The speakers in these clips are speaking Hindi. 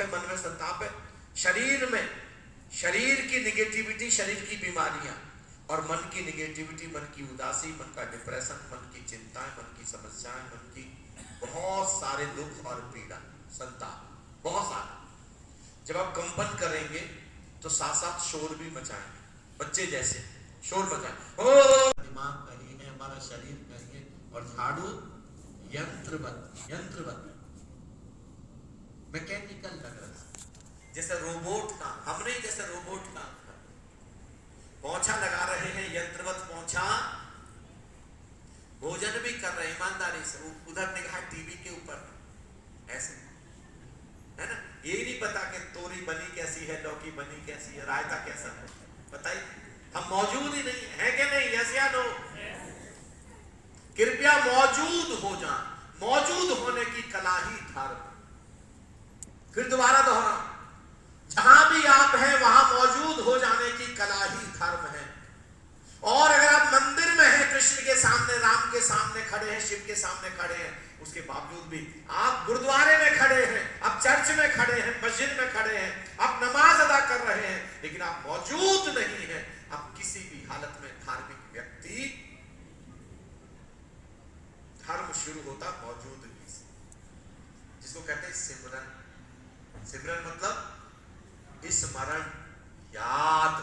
है, मन में संताप है। शरीर में, शरीर की निगेटिविटी, शरीर की बीमारियां, और मन की निगेटिविटी, मन की उदासी, मन का डिप्रेशन, मन की चिंताएं, मन की समस्याएं, मन की बहुत सारे दुख और पीड़ा, संताप बहुत सारे। जब आप कंपन करेंगे तो साथ साथ शोर भी मचाएंगे, बच्चे जैसे शोर मचाएं, ओ दिमाग कहीं है, हमारा शरीर कहीं है, और झाड़ू यंत्रवत मैकेनिकल लग रहा है, जैसे रोबोट का, हम नहीं जैसे रोबोट का पोंछा लगा रहे हैं, यंत्रवत पोंछा, भोजन भी कर रहे हैं ईमानदारी से, उधर निगाह टीवी के ऊपर, ऐसे है ना। ये नहीं पता कि तोरी बनी कैसी है, लौकी बनी कैसी है, रायता कैसा है, बताइए। हम मौजूद ही नहीं है कि नहीं, यस या नो? कृपया मौजूद हो जाए, मौजूद होने की कला ही धर्म। फिर दोबारा दोहरा, जहां भी आप हैं वहां मौजूद हो जाने की कला ही धर्म है। और अगर आप मंदिर में हैं, कृष्ण के सामने, राम के सामने खड़े हैं, शिव के सामने खड़े हैं, उसके बावजूद भी आप गुरुद्वारे में खड़े हैं, आप चर्च में खड़े हैं, मस्जिद में खड़े हैं, आप नमाज अदा कर रहे हैं, लेकिन आप मौजूद नहीं हैं। आप किसी भी हालत में धार्मिक व्यक्ति, धर्म शुरू होता मौजूदगी से, जिसको कहते हैं सिमरन। सिमरन मतलब स्मरण, याद।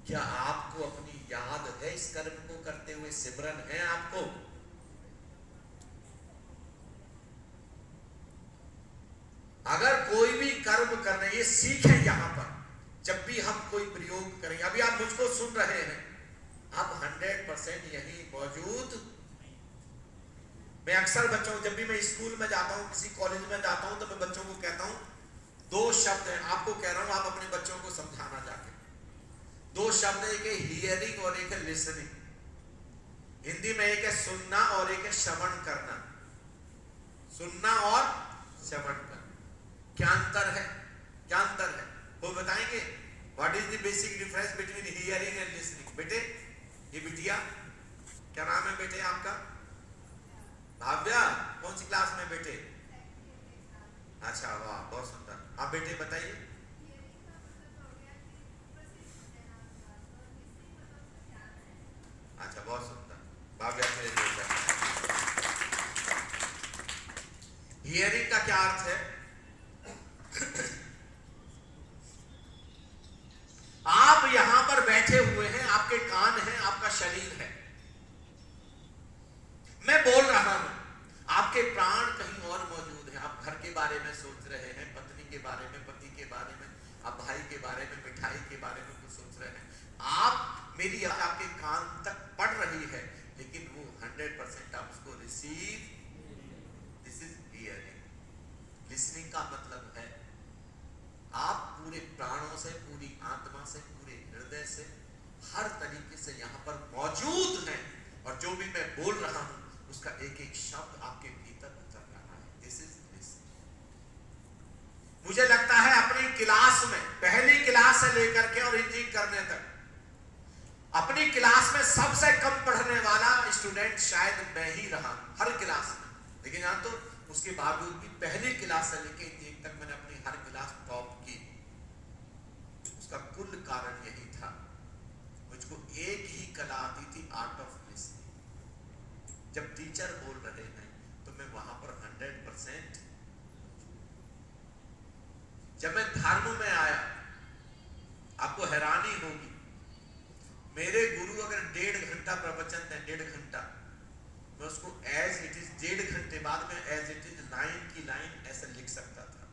क्या आपको अपनी याद है इस कर्म को करते हुए? सिमरन है आपको? अगर कोई भी कर्म करने, ये सीखें यहां पर, जब भी हम कोई प्रयोग करेंगे, अभी आप मुझको सुन रहे हैं, आप 100% यहीं मौजूद। मैं अक्सर बच्चों, जब भी मैं स्कूल में जाता हूं, किसी कॉलेज में जाता हूं, तो मैं बच्चों को कहता हूं, दो शब्द हैं, आपको कह रहा हूं, आप अपने बच्चों को समझाना जाके। दो शब्द, एक है हियरिंग और एक है लिसनिंग। हिंदी में एक है सुनना और एक है श्रवण करना। सुनना और श्रवण करना, क्या अंतर है? क्या अंतर है वो बताएंगे? What is the basic difference between hearing and listening? बेटे, ये बिटिया, क्या नाम है बेटे आपका? भाव्या। कौन सी क्लास में बेटे? अच्छा, वाह, बहुत सुंदर। आप बेटे बताइए। अच्छा, बहुत सुंदर। भाव्या से हियरिंग का क्या अर्थ है? आप यहां पर बैठे हुए हैं, आपके कान हैं, आपका शरीर है, मैं बोल रहा हूं, आपके प्राण कहीं और मौजूद है। आप घर के बारे में सोच रहे हैं, पत्नी के बारे में, पति के बारे में, आप भाई के बारे में, मिठाई के बारे में कुछ सोच रहे हैं। आप, मेरी आपके कान तक पड़ रही है, लेकिन वो 100% आप उसको receive, this is hearing. Listening का मतलब है आप पूरे प्राणों से, पूरी आत्मा से, पूरे हृदय से, हर तरीके से यहां पर मौजूद हैं, और जो भी मैं बोल रहा हूं उसका एक एक शब्द आपके भीतर उतर रहा है। This is listening. मुझे लगता है अपनी क्लास में, पहली क्लास से लेकर के और इंजीनियरिंग करने तक, अपनी क्लास में सबसे कम पढ़ने वाला स्टूडेंट शायद मैं ही रहा, हर क्लास में। लेकिन यहां तो उसके बावजूद भी पहली क्लास से लेकर इंजीनियरिंग तक मैंने अपनी हर क्लास टॉप की। उसका कुल कारण यही था, मुझको एक ही कला आती थी, आर्ट ऑफ लिसनिंग। जब टीचर बोल रहे हैं तो मैं वहां पर 100%। जब मैं धर्म में आया, आपको हैरानी होगी, मेरे गुरु अगर 1.5 घंटा प्रवचन दें, 1.5 घंटा, मैं उसको एज इट इज 1.5 घंटे बाद में एज इट इज लाइन की लाइन ऐसे लिख सकता था।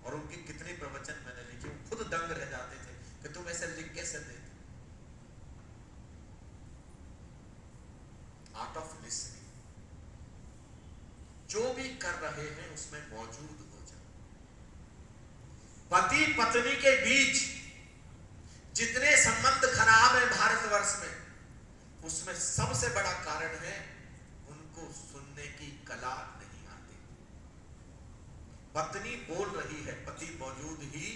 और उनके कितने प्रवचन मैंने लिखे, वो खुद दंग रह जाते थे कि तुम ऐसे लिख कैसे देते। Art of listening. जो भी कर रहे हैं उसमें मौजूद हो जाओ। पति पत्नी के बीच जितने संबंध खराब है भारतवर्ष में, उसमें सबसे बड़ा कारण है उनको सुनने की कला नहीं आती। पत्नी बोल रही है, पति मौजूद ही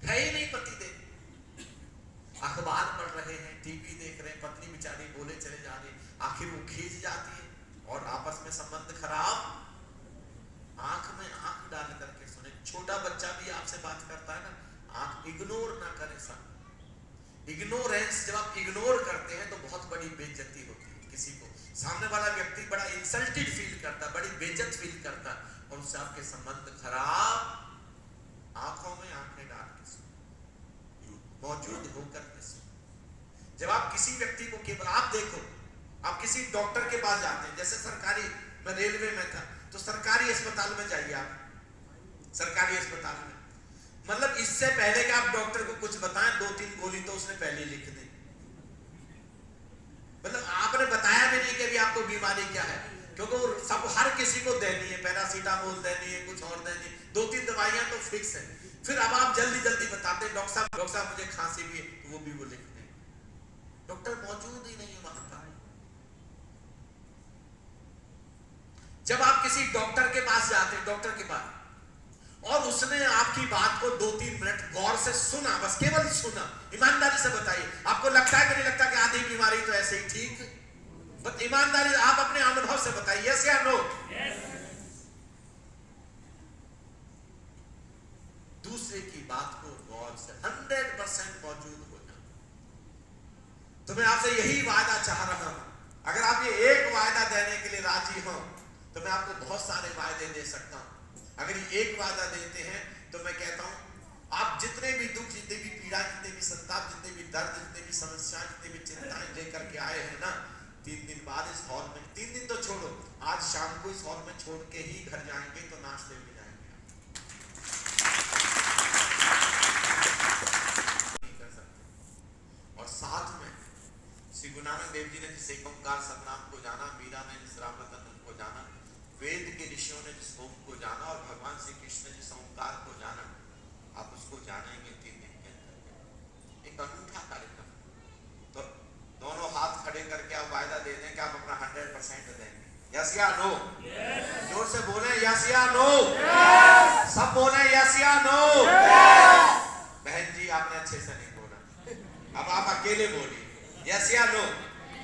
है ही नहीं। पति दे अखबार पढ़ रहे हैं, टीवी देख रहे हैं, पत्नी बेचारी बोले चले जा रही, आखिर वो खींच जाती है और आपस में संबंध खराब। आंख छोटा बच्चा भी आपसे बात करता है ना, आप इग्नोर ना करें सर। इग्नोरेंस, जब आप इग्नोर करते हैं तो बहुत बड़ी बेइज्जती होती है किसी को, सामने वाला व्यक्ति बड़ा इंसल्टेड फील करता, बड़ी बेइज्जत फील करता, और उससे आपके संबंध खराब। आंखों में आंखें डाल के सुनो, मौजूद होकर के सुनो। जब आप किसी व्यक्ति को केवल, आप देखो, आप किसी डॉक्टर के पास जाते हैं, जैसे सरकारी, मैं रेलवे में था तो सरकारी अस्पताल में जाइए आप, सरकारी अस्पताल में, मतलब इससे पहले कि आप डॉक्टर को कुछ बताएं 2-3 गोली तो उसने पहले लिख दी। मतलब आपने बताया भी नहीं कि अभी आपको बीमारी क्या है, क्योंकि वो सब हर किसी को देनी है, पैरासीटामोल देनी है, कुछ और देनी है, 2-3 दवाइयां तो फिक्स है। फिर अब आप जल्दी जल्दी बताते हैं डॉक्टर साहब मुझे खांसी भी है, तो वो भी वो लिख दें। डॉक्टर मौजूद ही नहीं है वहां पर। जब आप किसी डॉक्टर के पास जाते हैं, डॉक्टर के पास, और उसने आपकी बात को 2-3 मिनट गौर से सुना, बस केवल सुना, ईमानदारी से बताइए, आपको लगता है कि नहीं लगता कि आधी बीमारी तो ऐसे ही ठीक, बस ईमानदारी आप अपने अनुभव से बताइए, यस या नो। दूसरे की बात को गौर से 100% मौजूद होना। तो मैं आपसे यही वायदा चाह रहा हूं, अगर आप ये एक वायदा देने के लिए राजी हो तो मैं आपको बहुत सारे वायदे दे सकता हूं। अगर ये एक वायदा देते हैं तो मैं कहता हूं आप जितने भी दुख, जितने भी पीड़ा, जितने भी संताप, जितने भी दर्द, जितने भी समस्याएं, जितने भी चिंताएं लेकर के आए हैं ना, 3 दिन बाद इस हॉल में, 3 दिन तो छोड़ो, आज शाम को इस हॉल में छोड़ के ही घर जाएंगे तो नाश्ते में जाएंगे। कर सकते। और साथ में श्री गुरु नानक देव जी ने जिस एक ओंकार सतनाम को जाना, मीरा ने जिस राम रतन को जाना, वेद के ऋषियों ने जिस ओम को जाना, और भगवान श्री कृष्ण ने जिस ओंकार को जाना, आप उसको जानेंगे 3 दिन के अंदर। एक अनूठा कार्यक्रम। तो दोनों हाथ खड़े करके आप वायदा दे दें कि आप अपना 100% देंगे। यस या नो? जोर से बोले यस या नो। सब बोले यस या नो। बहन जी आपने अच्छे से नहीं बोला, अब आप अकेले बोलिए यस या नो।